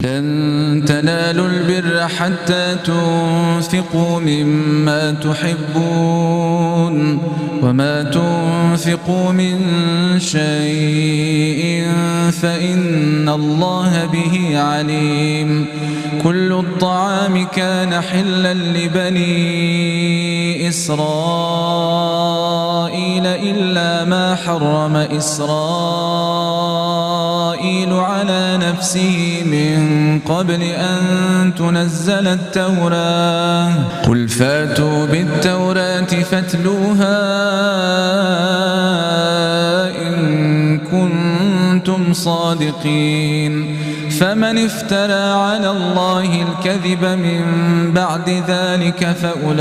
لن تنالوا البر حتى تنفقوا مما تحبون وما تنفقوا من شيء فإن الله به عليم. كل الطعام كان حلا لبني إسرائيل إلا ما حرم إسرائيل على نفسه من قبل أن تنزل التوراة. قل فاتوا بالتوراة فاتلوها إن كنتم صادقين. فمن افترى على الله الكذب من بعد ذلك فأولئك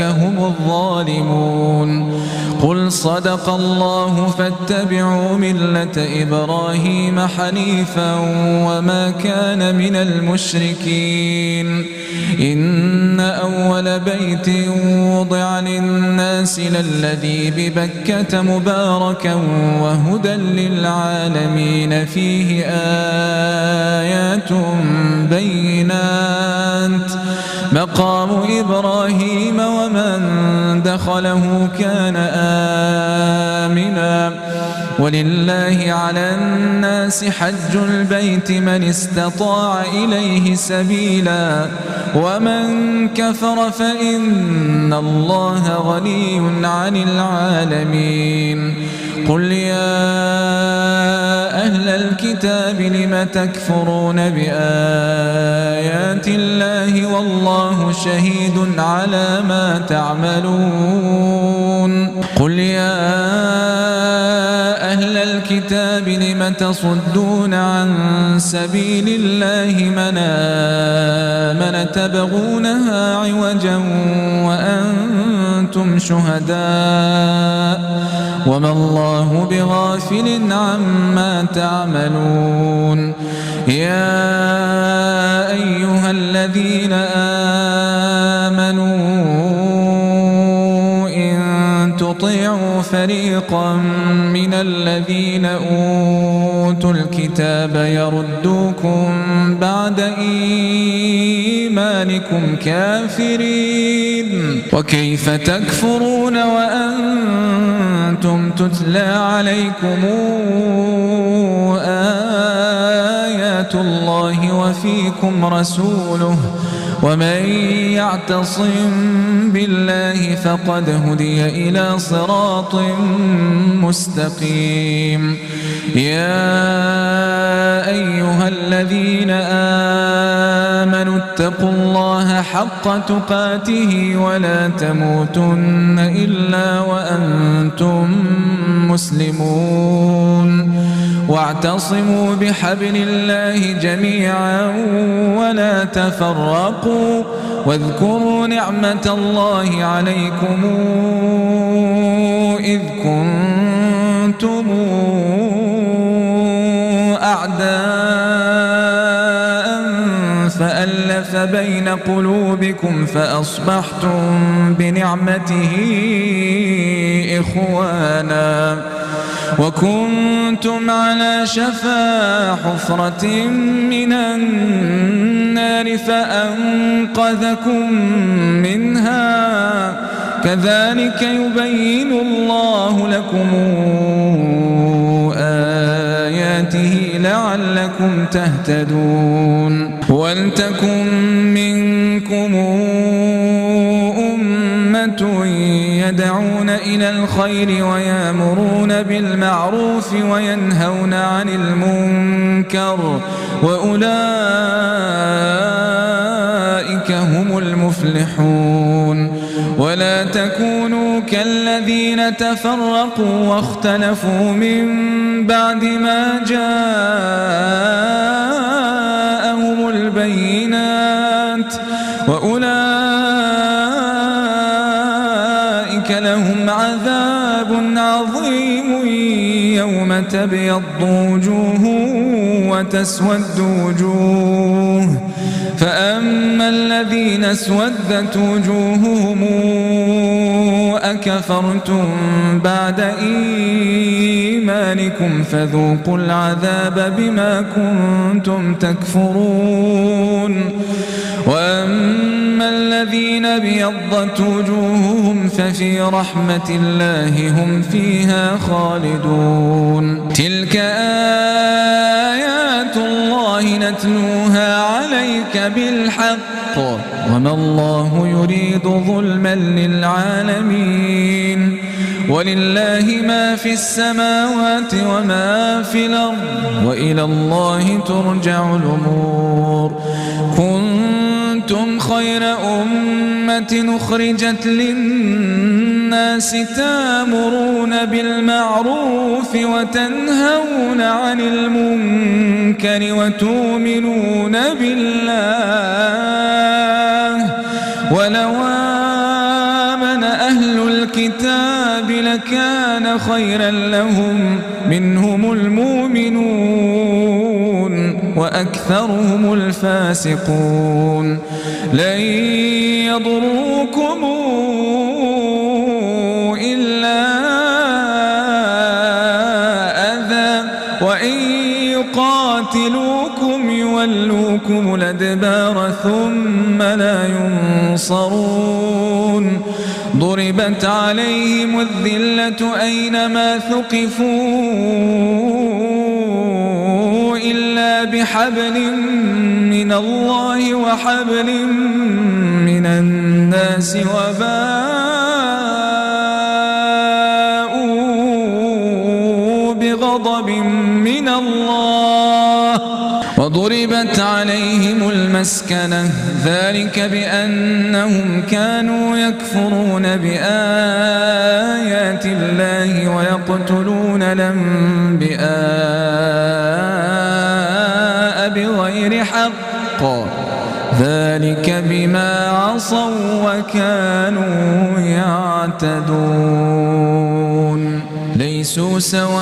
هم الظالمون. قل صدق الله فاتبعوا ملة إبراهيم حنيفا وما كان من المشركين. إن أول بيت وضع للناس للذي ببكة مباركا وهدى للعالمين فيه آيات بينات مقام إبراهيم ومن دخله كان آمنا. ولله على الناس حج البيت من استطاع إليه سبيلا ومن كفر فإن الله غني عن العالمين. قل يا أهل الكتاب لم تكفرون بآيات الله والله شهيد على ما تعملون. قل يا أهل الكتاب لم تصدون عن سبيل الله من آمن تبغونها عوجا وأنتم شهداء وما الله بغافل عما تعملون. يا أيها الذين آمنوا إن تطيعوا فريقا من الذين أوتوا الكتاب يردوكم بعد إيمانكم كافرين. وكيف تكفرون وأنتم تتلى عليكم آيات الله وفيكم رسوله ومن يعتصم بالله فقد هدي إلى صراط مستقيم. يا أيها الذين آمنوا اتقوا الله حق تقاته ولا تموتن إلا وأنتم مسلمون. واعتصموا بحبل الله جميعا ولا تفرقوا واذكروا نعمة الله عليكم إذ كنتم أعداء فألف بين قلوبكم فأصبحتم بنعمته إخوانا وكنتم على شفا حفرة من النار فأنقذكم منها كذلك يبين الله لكم آياته لعلكم تهتدون. ولتكن منكم أمة يدعون إلى الخير ويأمرون بالمعروف وينهون عن المنكر وأولئك هم المفلحون. ولا تكونوا كالذين تفرقوا واختلفوا من بعد ما جاءهم البينات وأولئك لهم عذاب عظيم يوم تبيض وجوه وتسود وجوه، فأما الذين اسودت وجوههم أكفرتم بعد إيمانكم فذوقوا العذاب بما كنتم تكفرون. وأما الذين ابيضت وجوههم ففي رحمة الله هم فيها خالدون. تلك آيات الله نتلوها عليك بالحق وما الله يريد ظلما للعالمين. ولله ما في السماوات وما في الأرض وإلى الله ترجع الأمور. كنتم خير أمة أخرجت للناس تأمرون بالمعروف وتنهون عن المنكر وتؤمنون بالله. ولو آمن أهل الكتاب لكان خيرا لهم منهم المؤمنون وأكثرهم الفاسقون. لن يضروكم إلا أذى وإن يقاتلوكم يولوكم الأدبار ثم لا ينصرون. ضربت عليهم الذلة أينما ثقفوا إلا بحبل من الله وحبل من الناس وباءوا بغضب من الله وضربت عليهم المسكنة ذلك بأنهم كانوا يكفرون بآيات الله ويقتلون الأنبياء بغير حق ذلك بما عصوا وكانوا يعتدون. ليسوا سواء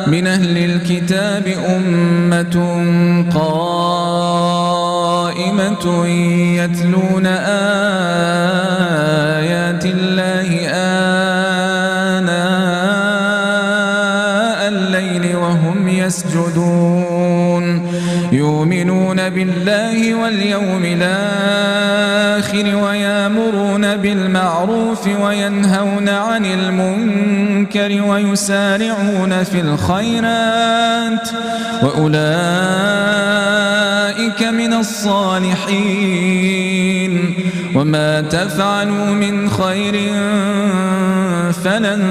من أهل الكتاب أمة قائمة يتلون آيات الله آناء الليل وهم يسجدون يؤمنون بالله واليوم الآخر ويأمرون بالمعروف وينهون عن المنكر ويسارعون في الخيرات وأولئك من الصالحين. وما تفعلوا من خير فلن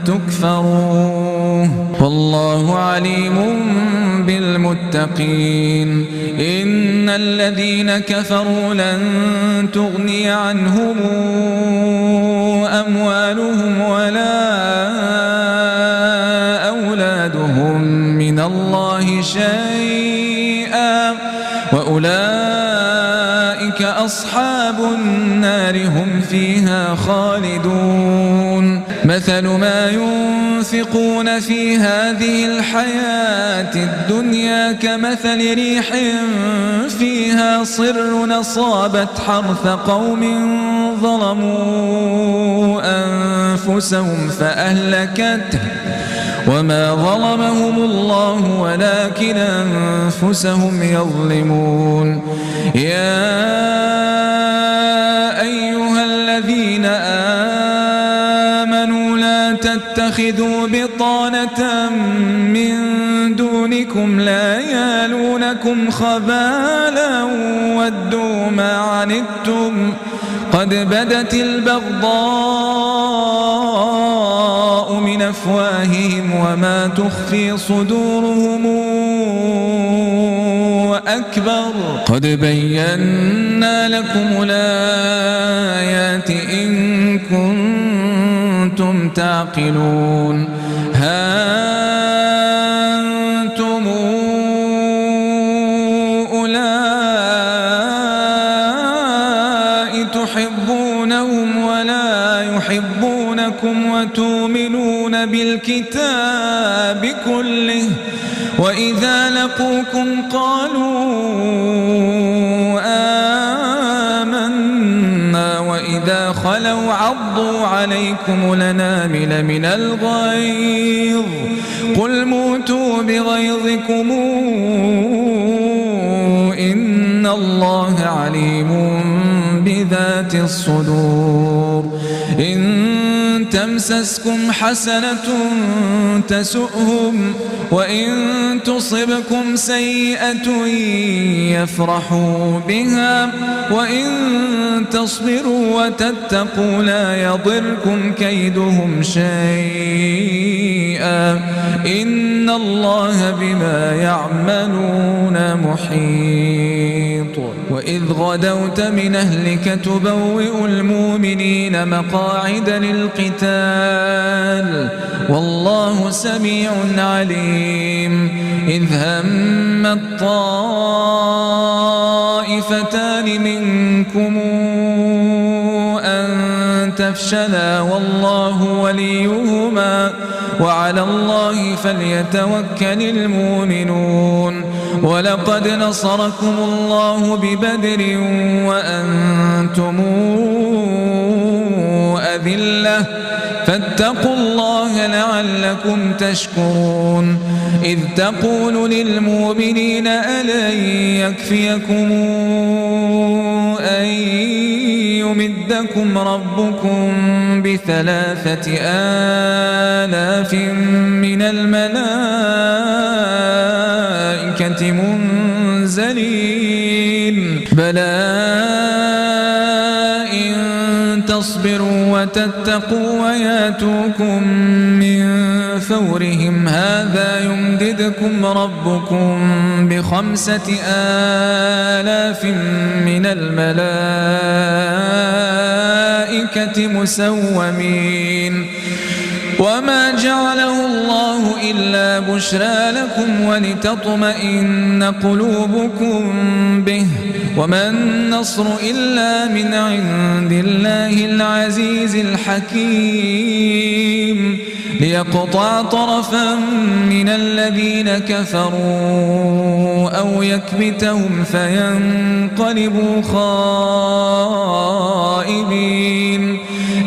تكفروه والله عليم بالمتقين. إن الذين كفروا لن تغني عنهم أموالهم ولا أولادهم من الله شيئا وأولئك أصحاب النار هم فيها خالدون. مثل ما ينفقون في هذه الحياة الدنيا كمثل ريح فيها صر أصابت حرث قوم ظلموا أنفسهم فأهلكته وما ظلمهم الله ولكن أنفسهم يظلمون. يا أيها الذين آمنوا لا تتخذوا بطانة من دونكم لا يالونكم خبالا ودوا ما عنتم قد بدت البغضاء من أفواههم وما تخفي صدورهم أكبر قد بينا لكم الآيات إن كنتم تعقلون. ها أنتم أولئك تحبونهم ولا يحبونكم وتؤمنون بالكتاب الكتاب كله وإذا لقوكم قالوا آمنا وإذا خلوا عضوا عليكم الأنامل من الغيظ قل موتوا بغيظكم إن الله عليم بذات الصدور إن تمسسكم حسنة تسؤهم وإن تصبكم سيئة يفرحوا بها وإن تصبروا وتتقوا لا يضركم كيدهم شيئا إن الله بما يعملون محيط وإذ غدوت من أهلك تبوئ المؤمنين مقاعد للقتال والله سميع عليم إذ هم الطائفتان منكم أن تفشلا والله وليهما وعلى الله فليتوكل المؤمنون ولقد نصركم الله ببدر وأنتم أذلة فاتقوا الله لعلكم تشكرون إذ تقول للمؤمنين ألن يكفيكم أن يمدكم ربكم ب3,000 من الملائكة منزلين بلى إن تصبروا وتتقوا وياتوكم من فورهم هذا يمددكم ربكم ب5,000 من الملائكة مسومين وما جعله الله إلا بشرى لكم ولتطمئن قلوبكم به وما النصر إلا من عند الله العزيز الحكيم ليقطع طرفا من الذين كفروا أو يكبتهم فينقلبوا خائبين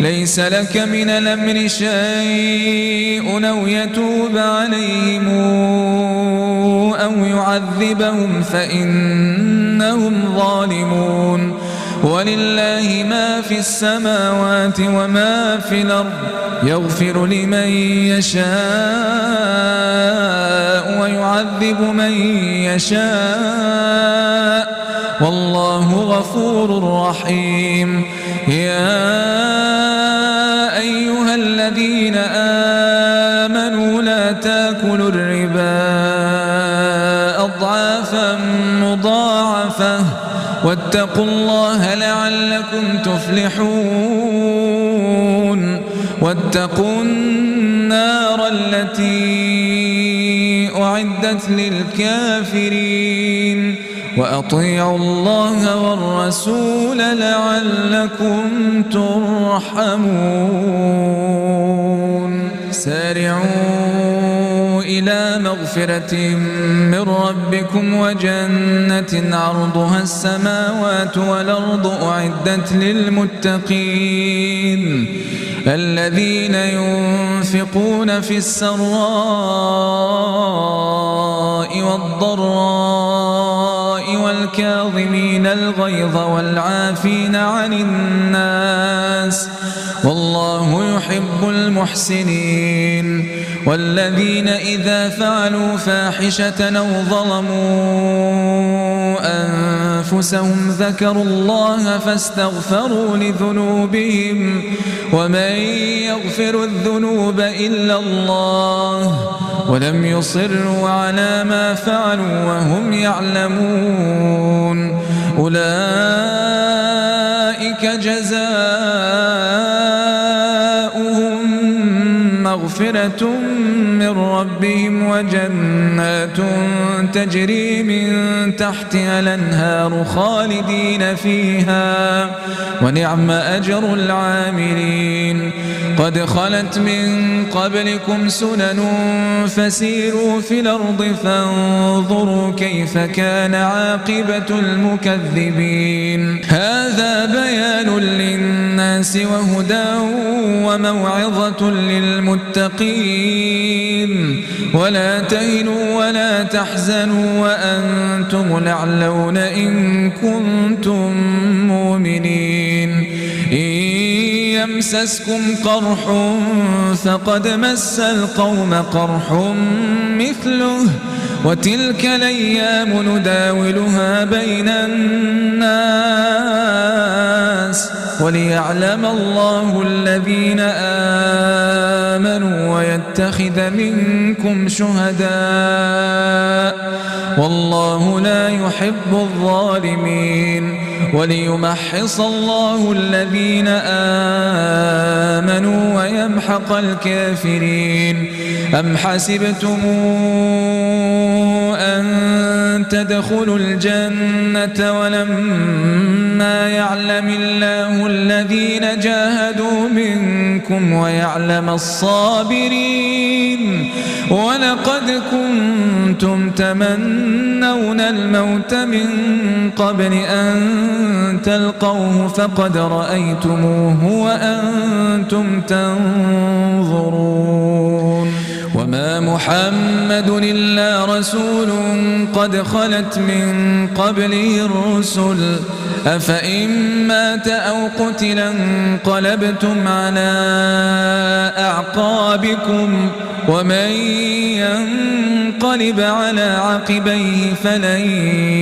ليس لك من الأمر شيء أو يتوب عليهم أو يعذبهم فإنهم ظالمون ولله ما في السماوات وما في الأرض يغفر لمن يشاء ويعذب من يشاء والله غفور رحيم يا أيها الذين آمنوا لا تاكلوا الربا أضعافا مضاعفة واتقوا الله لعلكم تفلحون واتقوا النار التي أعدت للكافرين وأطيعوا الله والرسول لعلكم ترحمون سارعوا إلى مغفرة من ربكم وجنة عرضها السماوات والأرض أعدت للمتقين الذين ينفقون في السراء والضراء والكاظمين الغيظ والعافين عن الناس والله يحب المحسنين والذين إذا فعلوا فاحشة أو ظلموا أنفسهم ذكروا الله فاستغفروا لذنوبهم ومن يغفر الذنوب إلا الله ولم يصروا على ما فعلوا وهم يعلمون أولئك جزاؤهم مغفرة من ربهم وجنات تجري من تحتها الأنهار خالدين فيها ونعم أجر العاملين. قد خلت من قبلكم سنن فسيروا في الأرض فانظروا كيف كان عاقبة المكذبين. هذا بيان للناس وهدى وموعظة للمتقين. ولا تهنوا ولا تحزنوا وأنتم الأعلون إن كنتم مؤمنين. إن يمسسكم قرح فقد مس القوم قرح مثله وتلك الأيام نداولها بين الناس وليعلم الله الذين آمنوا ويتخذ منكم شهداء والله لا يحب الظالمين. وليمحص الله الذين آمنوا ويمحق الكافرين. أم حسبتم أن تدخلوا الجنة ولما يعلم الله الذين جاهدوا منكم ويعلم الصابرين. ولقد كنتم تمنون الموت من قبل أن تلقوه فقد رأيتموه وأنتم تنظرون. وما محمد إلا رسول قد خلت من قبله الرسل أفإن مات أو قتل انقلبتم على أعقابكم ومن ينقلب على عقبيه فلن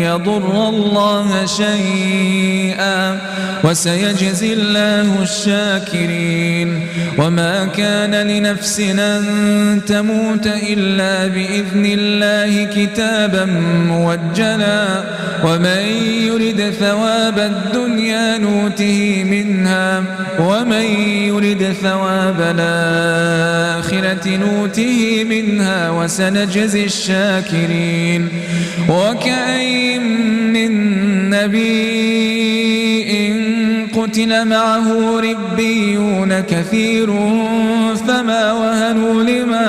يضر الله شيئا وسيجزي الله الشاكرين. وما كان لنفس أن تموت إلا بإذن الله كتابا موجلا ومن يرد ثواب الدنيا نوته منها ومن يرد ثواب الآخرة نوته منها وسنجزي الشاكرين. وكأين من نبي قتل معه ربيون كثير فما وهنوا لما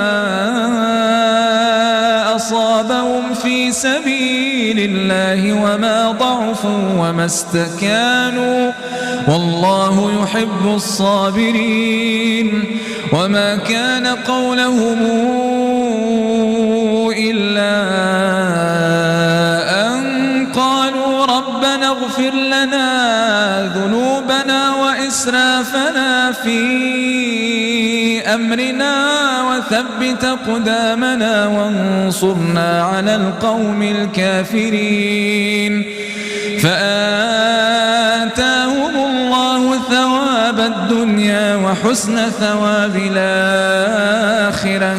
أصابهم في سبيل الله وما ضعفوا وما استكانوا والله يحب الصابرين. وما كان قولهم إلا أن قالوا ربنا اغفر لنا ذنوبنا وإسرافنا في أمرنا وثبت أقدامنا وانصرنا على القوم الكافرين. فآتاهم الله ثواب الدنيا وحسن ثواب الآخرة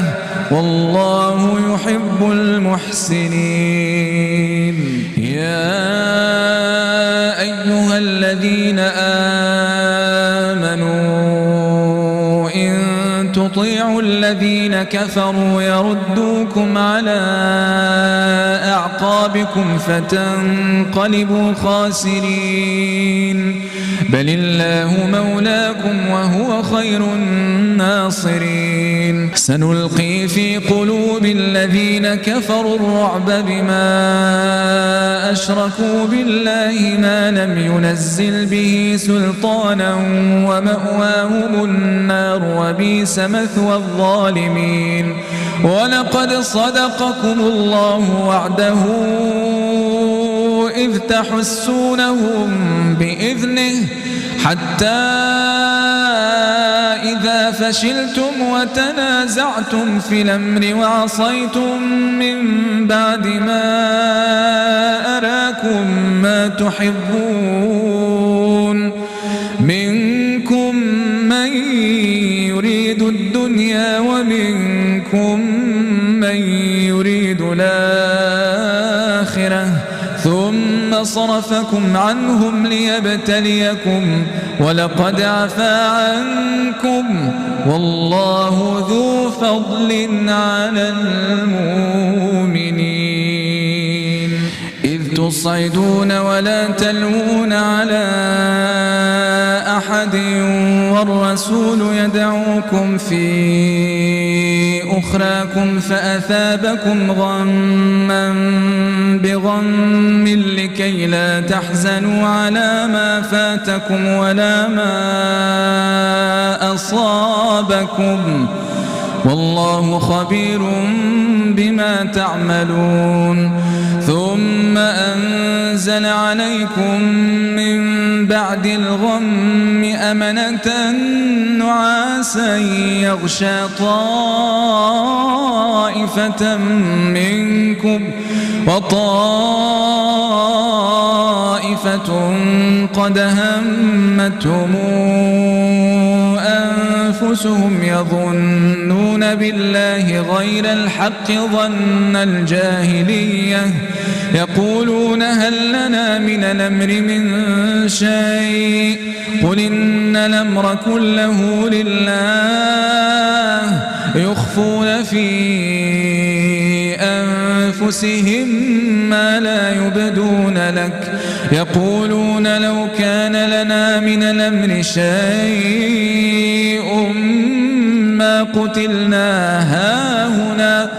والله يحب المحسنين. يا أيها الذين آمنوا إن تطيعوا الذين كفروا يردوكم على أعقابكم فتنقلبوا خاسرين. بل الله مولاكم وهو خير الناصرين. سنلقي في قلوب الذين كفروا الرعب بما أشركوا بالله ما لم ينزل به سلطانا ومأواهم النار وبئس مثوى الظالمين. ولقد صدقكم الله وعده إذ تحسونهم بإذنه حتى إذا فشلتم وتنازعتم في الأمر وعصيتم من بعد ما أراكم ما تحبون منكم من يريد الدنيا ومنكم من يريد الآخرة ثم ثم صرفكم عنهم ليبتليكم ولقد عفا عنكم والله ذو فضل على المؤمنين إذ تصعدون ولا تلوون على أحد والرسول يدعوكم في أخراكم فأثابكم غما بغم لكي لا تحزنوا على ما فاتكم ولا ما أصابكم والله خبير بما تعملون ثم أنزل عليكم من بعد الغم أمنة نعاسا يغشى طائفة منكم وطائفة قد همتهم أنفسهم يظنون بالله غير الحق ظن الجاهلية يقولون هل لنا من الأمر من شيء قل إن الأمر كله لله يخفون في أنفسهم ما لا يبدون لك يقولون لو كان لنا من الأمر شيء ما قتلنا هاهنا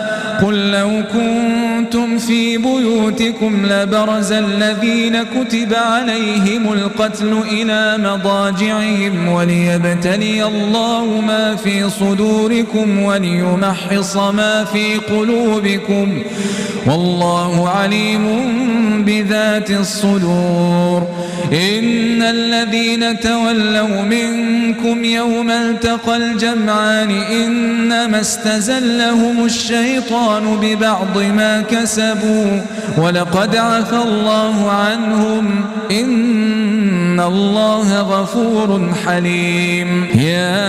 قل لو كنتم في بيوتكم لبرز الذين كتب عليهم القتل إلى مضاجعهم وليبتلي الله ما في صدوركم وليمحص ما في قلوبكم والله عليم بذات الصدور إن الذين تولوا منكم يوم التقى الجمعان إنما استزلهم الشيطان ببعض ما كسبوا ولقد عفى الله عنهم إن الله غفور حليم يا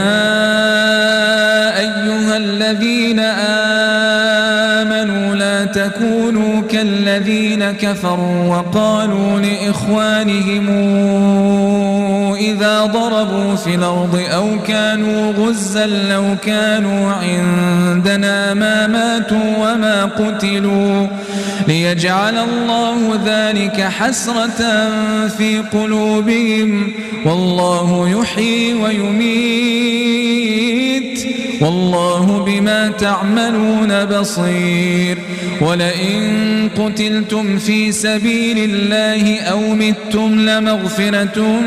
أيها الذين آمنوا لا تكونوا كالذين كفروا وقالوا لإخوانهم إذا ضربوا في الأرض أو كانوا غزا لو كانوا عندنا ما ماتوا وما قتلوا ليجعل الله ذلك حسرة في قلوبهم والله يحيي ويميت والله بما تعملون بصير ولئن قتلتم في سبيل الله أو متم لمغفرة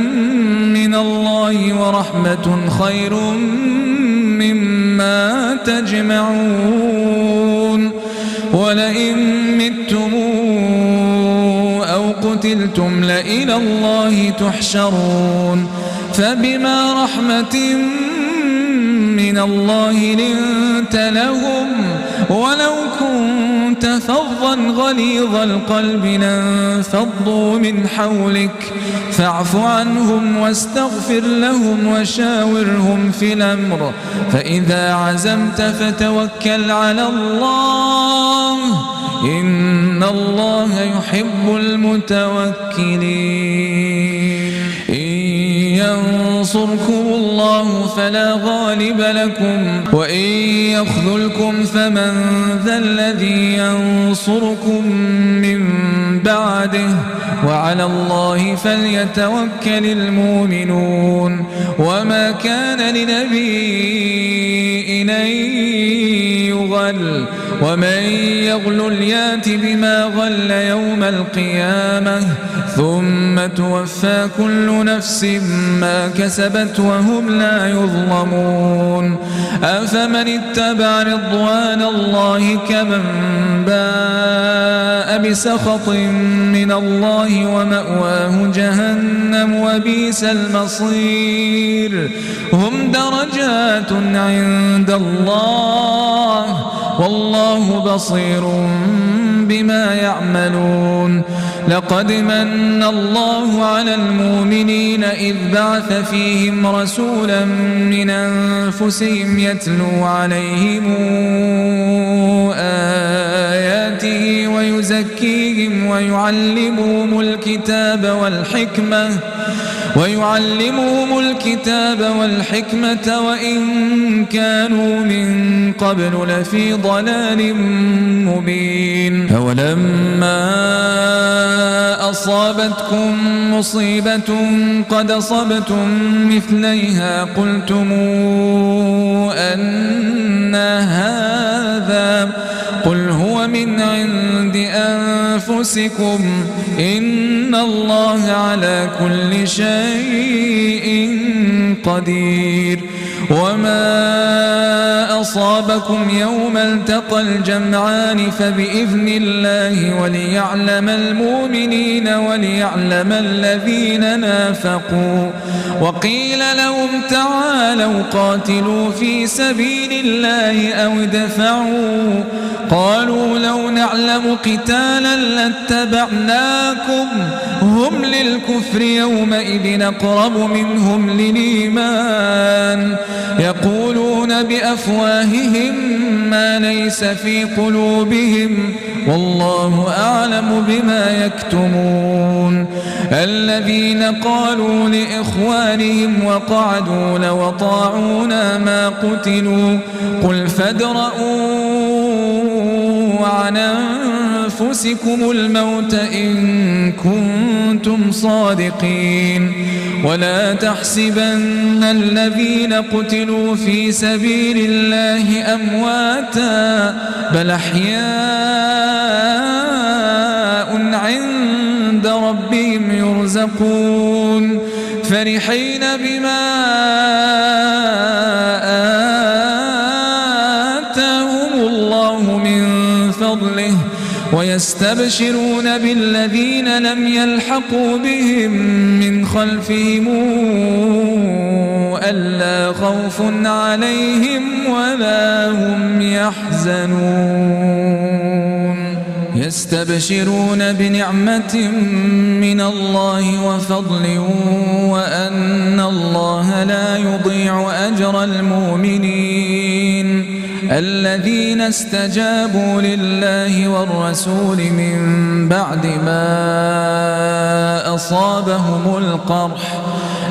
من الله ورحمة خير مما تجمعون ولئن متم أو قتلتم لإلى الله تحشرون فبما رحمة من الله لنت لهم ولو كنت فظا غليظ القلب لانفضوا من حولك فاعف عنهم واستغفر لهم وشاورهم في الأمر فإذا عزمت فتوكل على الله إن الله يحب المتوكلين ينصركم الله فلا غالب لكم وإن يخذلكم فمن ذا الذي ينصركم من بعده وعلى الله فليتوكل المؤمنون وما كان لنبي أن يغل ومن يغل يات بما غل يوم القيامة ثم توفى كل نفس ما كسبت وهم لا يظلمون أفمن اتبع رضوان الله كمن باء بسخط من الله ومأواه جهنم وبئس المصير هم درجات عند الله والله بصير بما يعملون لقد من الله على المؤمنين إذ بعث فيهم رسولا من أنفسهم يتلو عليهم آياته آياته ويزكيهم ويعلمهم الكتاب والحكمة وإن كانوا من قبل لفي ضلال مبين. أولما أصابتكم مصيبة قد أصبتم مثليها قلتم أن هذا قل هو من عند أنفسكم إن الله على كل شيء قدير. وما أصابكم يوم التقى الجمعان فبإذن الله وليعلم المؤمنين وليعلم الذين نافقوا. وقيل لهم تعالوا قاتلوا في سبيل الله أو ادفعوا قالوا لو نعلم قتالا لاتبعناكم هم للكفر يومئذ أقرب منهم للإيمان يقولون بأفواههم ما ليس في قلوبهم والله أعلم بما يكتمون. الذين قالوا لإخوانهم وقعدوا لو أطاعونا ما قتلوا قل فادرءوا عن أنفسكم الموت إن كنتم صادقين. ولا تحسبن الذين قتلوا في سبيل الله أمواتا بل أحياء عند ربهم يرزقون فرحين بما آتاهم الله من فضله ويستبشرون بالذين لم يلحقوا بهم من خلفهم ألا خوف عليهم ولا هم يحزنون. يستبشرون بنعمة من الله وفضل وأن الله لا يضيع أجر المؤمنين الذين استجابوا لله والرسول من بعد ما أصابهم القرح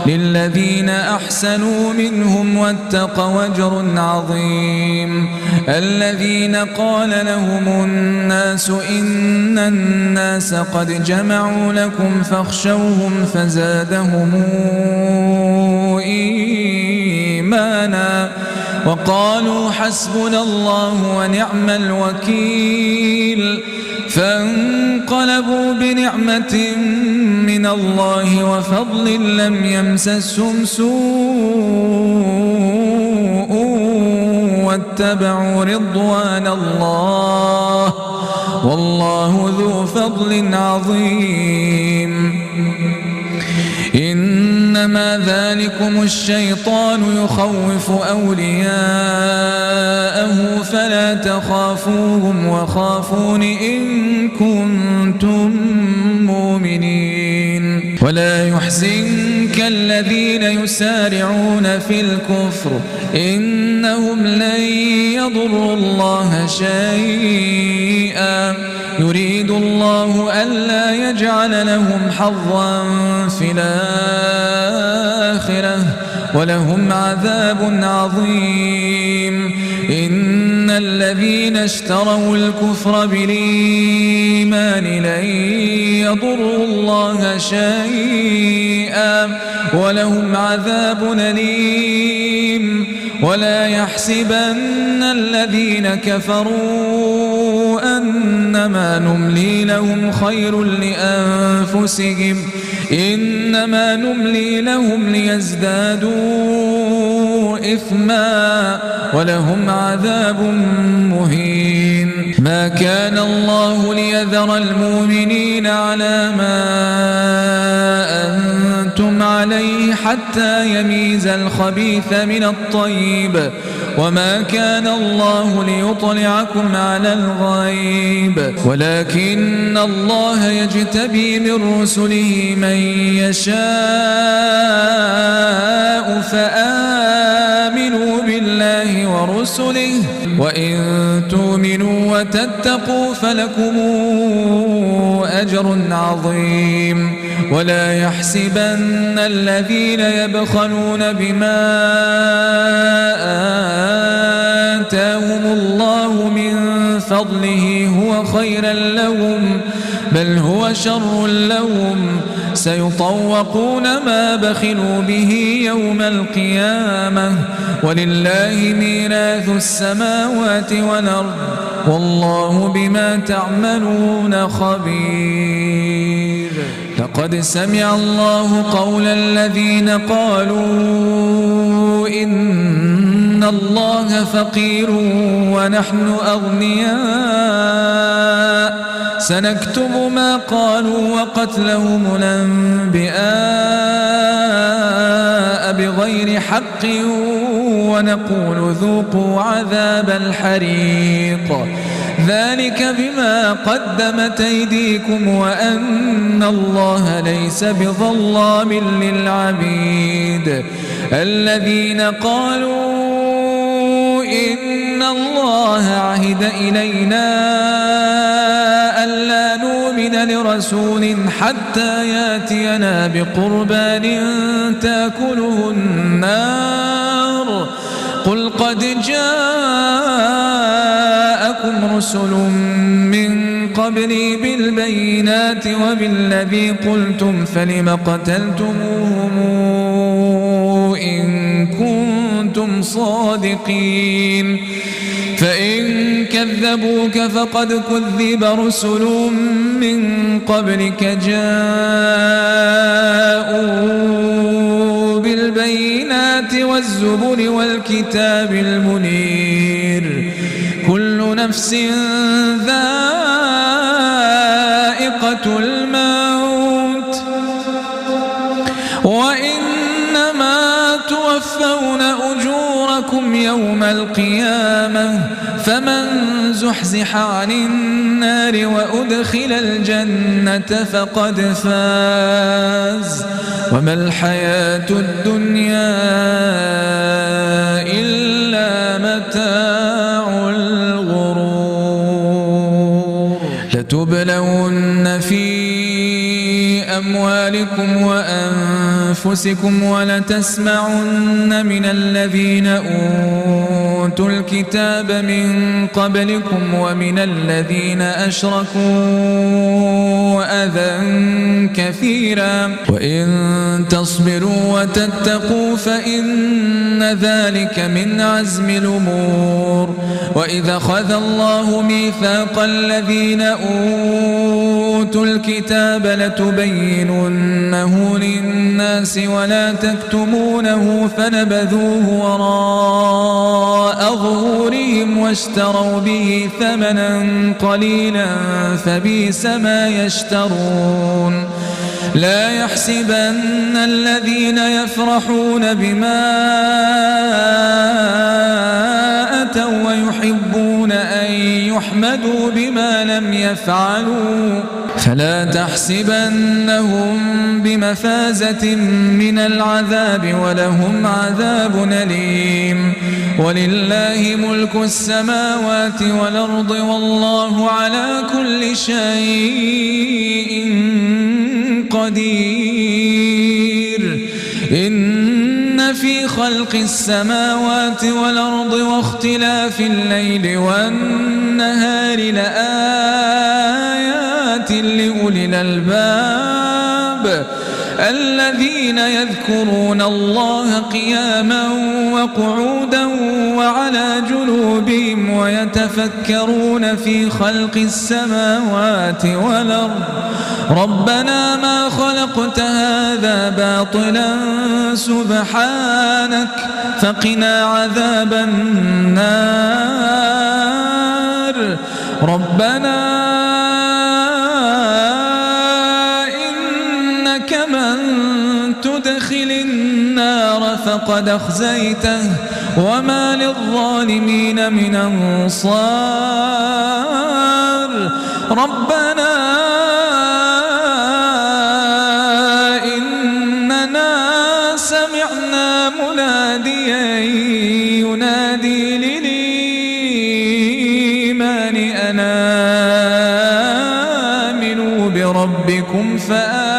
للذين أحسنوا منهم واتقوا أجر عظيم. الذين قال لهم الناس إن الناس قد جمعوا لكم فاخشوهم فزادهم إيمانا وقالوا حسبنا الله ونعم الوكيل. فانقلبوا بنعمة من الله وفضل لم يمسسهم سوء واتبعوا رضوان الله والله ذو فضل عظيم. إنما ذلكم الشيطان يخوف أولياءه فلا تخافوهم وخافون إن كنتم مؤمنين. ولا يحزنك الذين يسارعون في الكفر إنهم لن يضروا الله شيئا يريد الله ألا يجعل لهم حظا في الآخرة ولهم عذاب عظيم. إن الذين اشتروا الكفر بالإيمان لن يضروا الله شيئا ولهم عذاب أليم. ولا يحسبن الذين كفروا أنما نملي لهم خير لأنفسهم إنما نملي لهم ليزدادوا إثما ولهم عذاب مهين. ما كان الله ليذر المؤمنين على ما أنتم عليه حتى يميز الخبيث من الطيب وما كان الله ليطلعكم على الغيب ولكن الله يجتبي من رسله من يشاء فآمنوا بالله ورسله وإن تؤمنوا وتتقوا فلكم أجر عظيم ولا يحسبن الذين يبخلون بما آتاهم الله من فضله هو خيرا لهم بل هو شر لهم سيطوقون ما بخلوا به يوم القيامة ولله ميراث السماوات والأرض والله بما تعملون خبير. لقد سمع الله قول الذين قالوا إن الله فقير ونحن أغنياء سنكتب ما قالوا وقتلهم الأنبياء بغير حق ونقول ذوقوا عذاب الحريق ذلك بما قدمت أيديكم وأن الله ليس بظلام للعبيد. الذين قالوا إن الله عهد إلينا ألا نؤمن لرسول حتى يأتينا بقربان تأكله النار قل قد جاءكم رسل من قبلي بالبينات وبالذي قلتم فلم قتلتموهم إن كنتم صادقين فإن كذبوك فقد كذب رسل من قبلك جاءوا بالبينات والزبر والكتاب المنير كل نفس ذائقة الموت وإنما توفون أجوركم يوم القيامة فمن زحزح عن النار وأدخل الجنة فقد فاز وما الحياة الدنيا إلا متاع الغرور. لتبلون في أموالكم وأنفسكم ولتسمعن من الذين أوتوا الكتاب من قبلكم ومن الذين أشركوا أذى كثيرا وإن تصبروا وتتقوا فإن ذلك من عزم الأمور. وإذا أخذ الله ميثاق الذين أوتوا الكتاب لتبيننه للناس ولا تكتمونه فنبذوه وراء ظهورهم واشتروا به ثمنا قليلا فبئس ما يشترون. لا يحسبن الذين يفرحون بما أتوا ويحبون أن يحمدوا بما لم يفعلوا فلا تحسبنهم بمفازة من العذاب ولهم عذاب أليم. ولله ملك السماوات والأرض والله على كل شيء قدير. إن في خلق السماوات والأرض واختلاف الليل والنهار لآيات لأولي الألباب الذين يذكرون الله قياما وقعودا وعلى جنوبهم ويتفكرون في خلق السماوات والأرض ربنا ما خلقت هذا باطلا سبحانك فقنا عذاب النار. ربنا إنك من تدخل النار فقد أخزيته وما للظالمين من أنصار ربنا إننا سمعنا مناديا ينادي للإيمان أن آمنوا بربكم فآمنا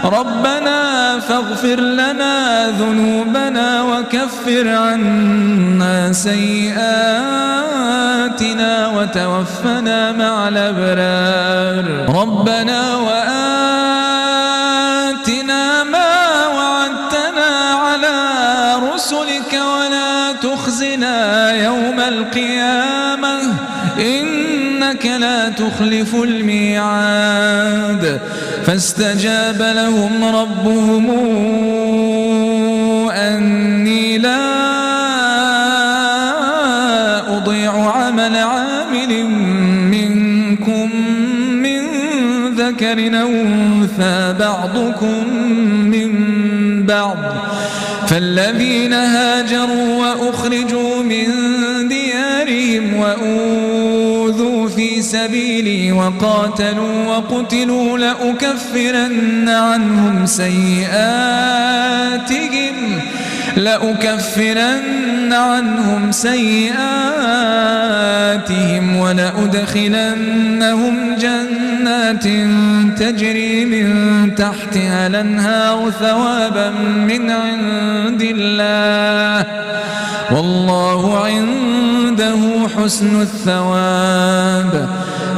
ربنا فاغفر لنا ذنوبنا وكفر عنا سيئاتنا وتوفنا مع الأبرار ربنا وآتنا ما وعدتنا على رسلك ولا تخزنا يوم القيامة إنك لا تخلف الميعاد فاستجاب لهم ربهم أني لا أضيع عمل عامل منكم من ذكر أو أنثى بعضكم من بعض فالذين هاجروا وأخرجوا من ديارهم وأوذوا في سبيلي وقاتلوا وقتلوا لأكفرن عنهم سيئاتهم ولأدخلنهم جنات تجري من تحتها الأنهار ثوابا من عند الله والله عنده حسن الثواب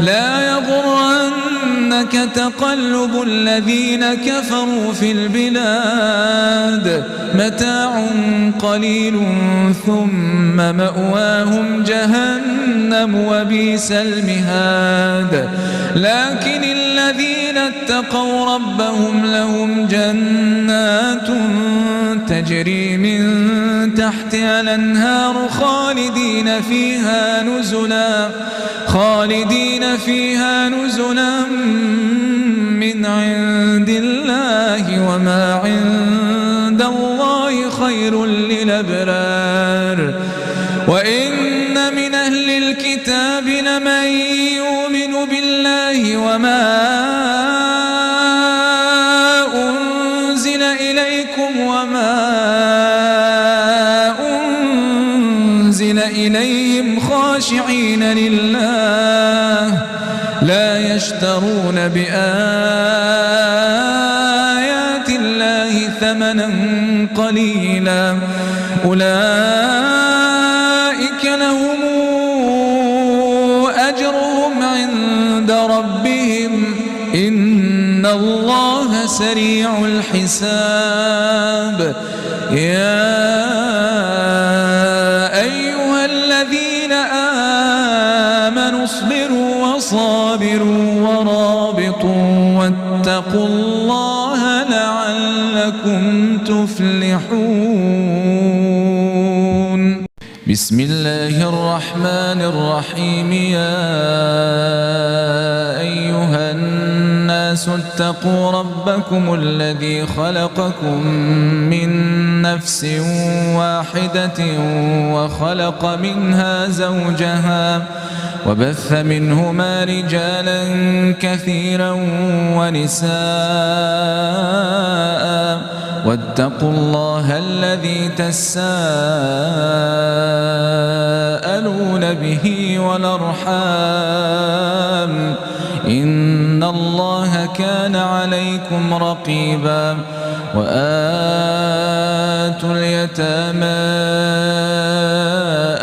لا يغرنك تقلب الذين كفروا في البلاد متاع قليل ثم مأواهم جهنم وبئس المهاد لكن الذين اتقوا ربهم لهم جنات تجري من تحتها الأنهار خالدين فيها نزلا من عند الله وما عند الله خير للأبرار وإن من أهل الكتاب لمن يؤمن بالله وما أنزل إليكم وما أنزل إليهم خاشعين لله لا يشترون بآيات الله ثمنا قليلا أولئك لهم أجرهم عند ربهم إن الله سريع الحساب يا أيها الذين آمنوا اصبروا وصابروا ورابطوا واتقوا الله لعلكم تفلحون بسم الله الرحمن الرحيم يا أيها الناس اتقوا ربكم الذي خلقكم من نفس واحدة وخلق منها زوجها وبث منهما رجالا كثيرا ونساء واتقوا الله الذي تساءلون به والأرحام إن الله كان عليكم رقيبا وآتوا اليتامى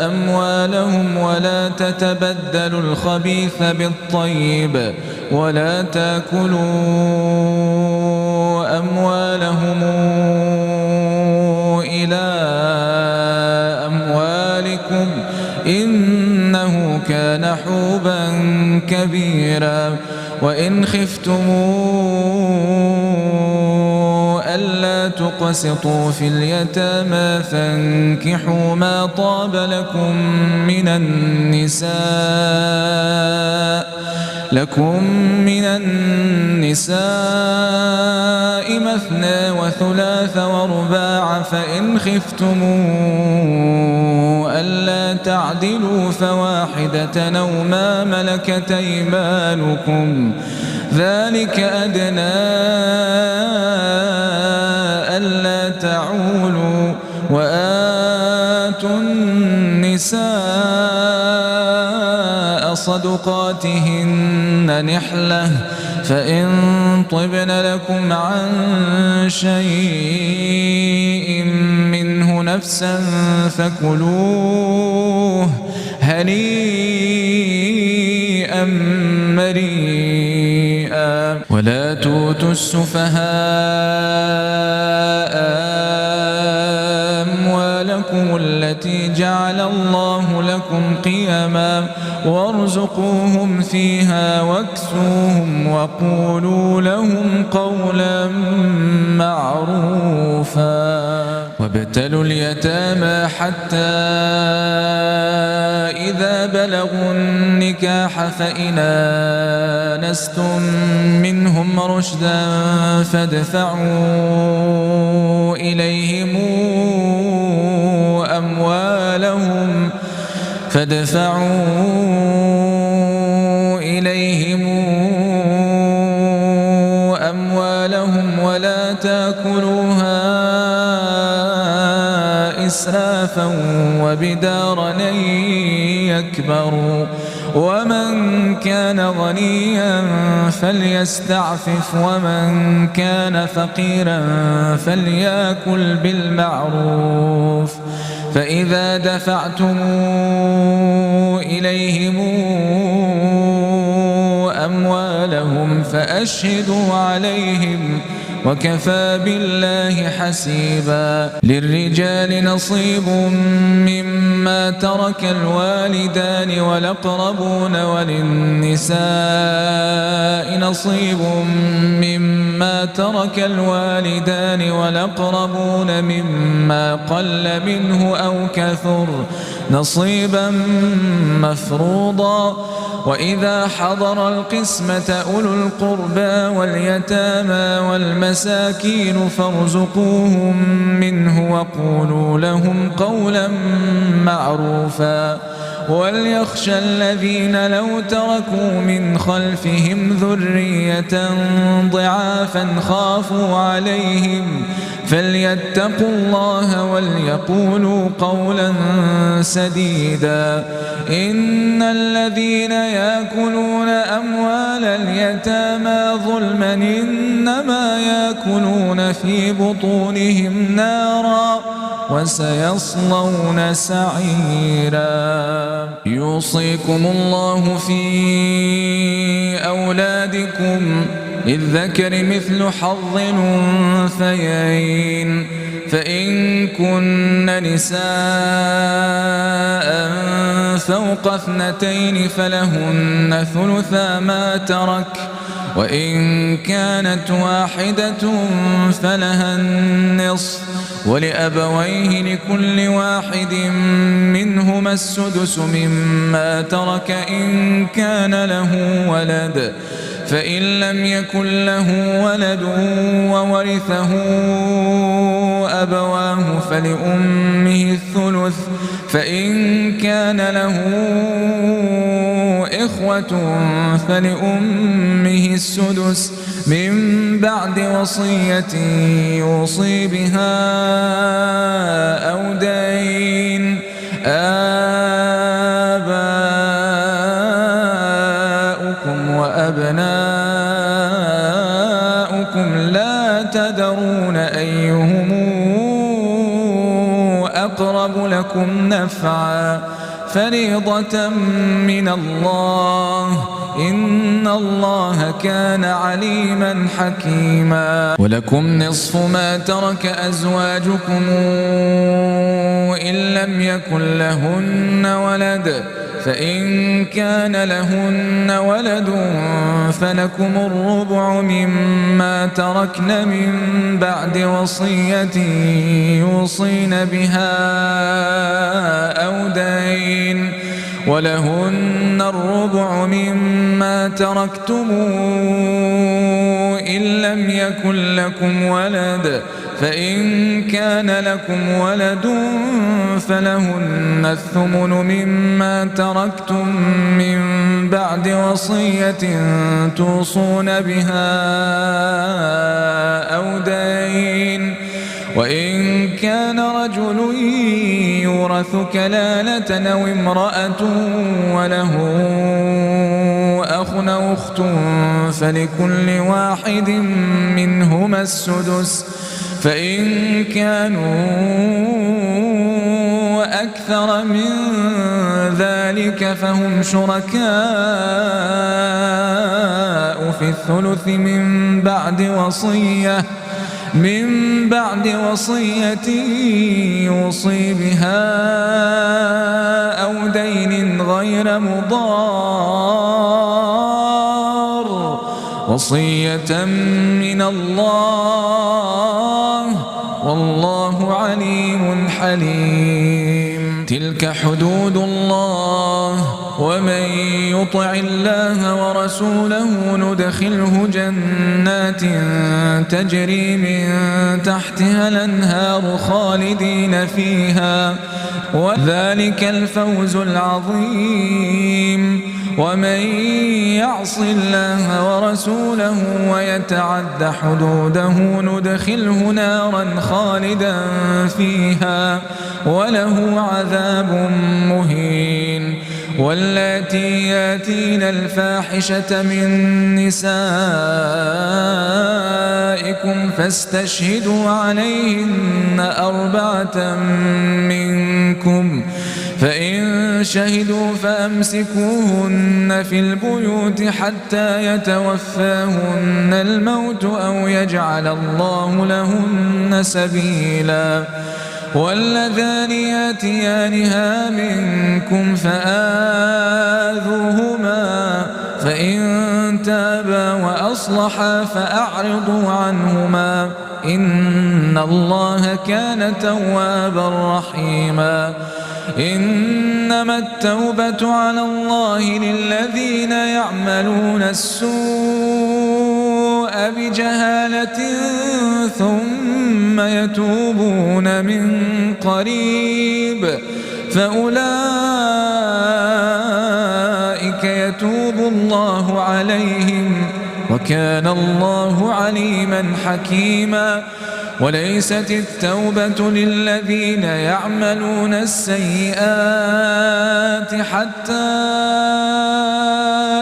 أموالهم ولا تتبدلوا الخبيث بالطيب ولا تأكلوا أموالهم إلى أموالكم إنه كان حوبا كبيرا وإن خفتم ألا تقسطوا في اليتامى فانكحوا ما طاب لكم من النساء مثنى وثلاث ورباع فإن خفتم ألا تعدلوا فواحدة أو ما ملكت أيمانكم ذلك أدنى ألا تعولوا وآتوا النساء صدقاتهن نحلة فإن طبن لكم عن شيء منه نفسا فكلوه هنيئا مريئا ولا تؤتوا السفهاء أموالكم التي جعل الله لكم قيما وارزقوهم فيها واكسوهم وقولوا لهم قولا معروفا وابتلوا اليتامى حتى إذا بلغوا النكاح فإن آنستم منهم رشدا فادفعوا إليهم أموالهم ولا تأكلوها إسرافا وبدارا أن يكبروا ومن كان غنيا فليستعفف ومن كان فقيرا فليأكل بالمعروف فإذا دفعتم إليهم أموالهم فأشهدوا عليهم وكفى بالله حسيبا للرجال نصيب مما ترك الوالدان والأقربون وللنساء نصيب مما ترك الوالدان والأقربون مما قل منه أو كثر نصيبا مفروضا وإذا حضر القسمة أولو القربى واليتامى والمساكين فارزقوهم منه وقولوا لهم قولا معروفا وليخشى الذين لو تركوا من خلفهم ذرية ضعافا خافوا عليهم فليتقوا الله وليقولوا قولا سديدا إن الذين يأكلون أموال اليتامى ظلما إنما يأكلون في بطونهم نارا وسيصلون سعيرا يوصيكم الله في أولادكم للذكر مثل حظ الأنثيين فإن كن نساء فوق 2 فلهن ثلثا ما ترك وإن كانت واحدة فلها النصف ولأبويه لكل واحد منهما السدس مما ترك إن كان له ولد فإن لم يكن له ولد وورثه أبواه فلأمه الثلث فإن كان له إخوة فلأمه السدس من بعد وصية يوصي بها أو دين آباؤكم وأبناؤكم لا تدرون أيهم أقرب لكم نفعا فريضة من الله إن الله كان عليما حكيما ولكم نصف ما ترك أزواجكم إن لم يكن لهن ولد فإن كان لهن ولد فلكم الربع مما تركن من بعد وصية يوصين بها أو دين ولهن الربع مما تركتم إن لم يكن لكم ولد، فإن كان لكم ولد فلهن الثمن مما تركتم من بعد وصية توصون بها أو دين. وإن كان رجل يورث كلالة أو امرأة وله أخ أو أخت فلكل واحد منهما السدس، فإن كانوا أكثر من ذلك فهم شركاء في الثلث من بعد وصية يوصي بها أو دين غير مضار، وصية من الله والله عليم حليم. تلك حدود الله، ومن يطع الله ورسوله ندخله جنات تجري من تحتها الأنهار خالدين فيها، وذلك الفوز العظيم. ومن يعص الله ورسوله ويتعد حدوده ندخله نارا خالدا فيها وله عذاب مهين. واللاتي ياتين الفاحشة من نسائكم فاستشهدوا عليهن 4 منكم، فإن شهدوا فأمسكوهن في البيوت حتى يتوفاهن الموت أو يجعل الله لهن سبيلا. واللذان ياتيانها منكم فآذوهما، فإن تابا وأصلحا فأعرضوا عنهما، إن الله كان توابا رحيما. إنما التوبة على الله للذين يعملون السوء بجهالة ثم يتوبون من قريب فأولئك يتوب الله عليهم، وكان الله عليما حكيما. وليست التوبة للذين يعملون السيئات حتى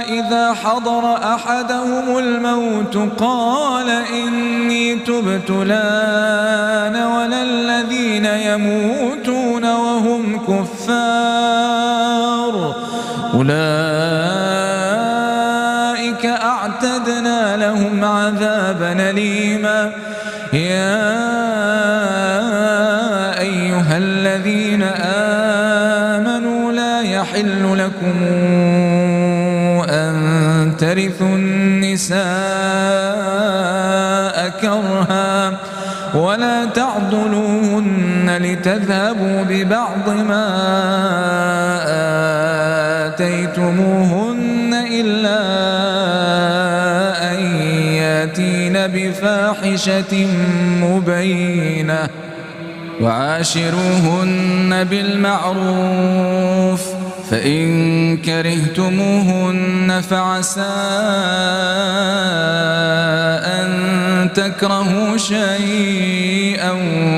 إذا حضر أحدهم الموت قال إني تبت الآن، ولا الذين يموتون وهم كفار أولئك أعتدنا لهم عذابا أليما. يا أيها الذين آمنوا لا يحل لكم أن ترثوا النساء كرها ولا تعضلوهن لتذهبوا ببعض ما آتيتموهن إلا أن يأتين بفاحشة مبينة، وعاشروهن بالمعروف، فإن كرهتموهن فعسى أن تكرهوا شيئا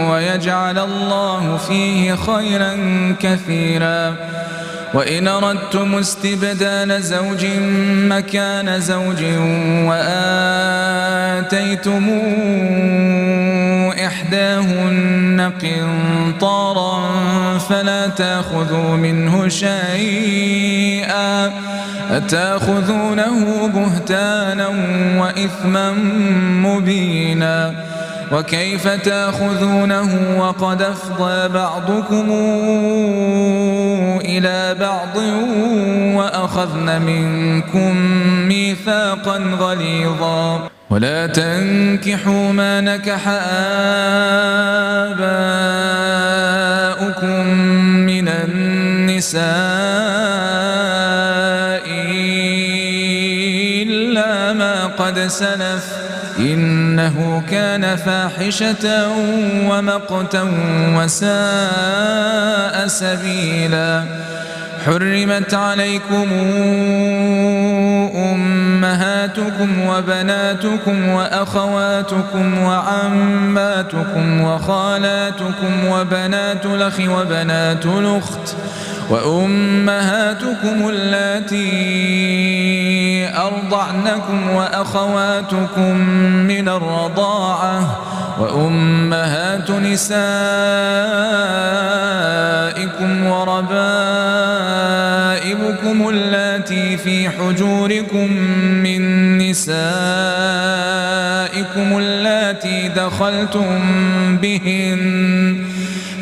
ويجعل الله فيه خيرا كثيرا. وإن أردتم استبدال زوج مكان زوج وآتيتم إحداهن قنطارا فلا تأخذوا منه شيئا أتأخذونه بهتانا وإثما مبينا. وكيف تأخذونه وقد أفضى بعضكم إلى بعض وأخذن منكم ميثاقا غليظا. ولا تنكحوا ما نكح آباؤكم من النساء قد سلف إنه كان فاحشة ومقتا وساء سبيلا. حرمت عليكم أمهاتكم وبناتكم وأخواتكم وعماتكم وخالاتكم وبنات الأخ وبنات الأخت وأمهاتكم اللاتي أرضعنكم وأخواتكم من الرضاعة وأمهات نسائكم وربائبكم اللاتي في حجوركم من نسائكم اللاتي دخلتم بهن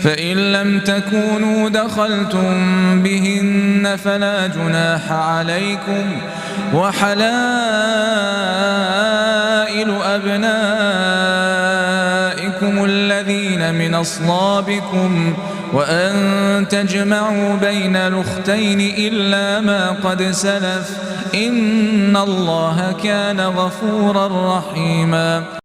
فإن لم تكونوا دخلتم بهن فلا جناح عليكم وحلائل أبنائكم الذين من أصلابكم وأن تجمعوا بين الأختين إلا ما قد سلف إن الله كان غفورا رحيما.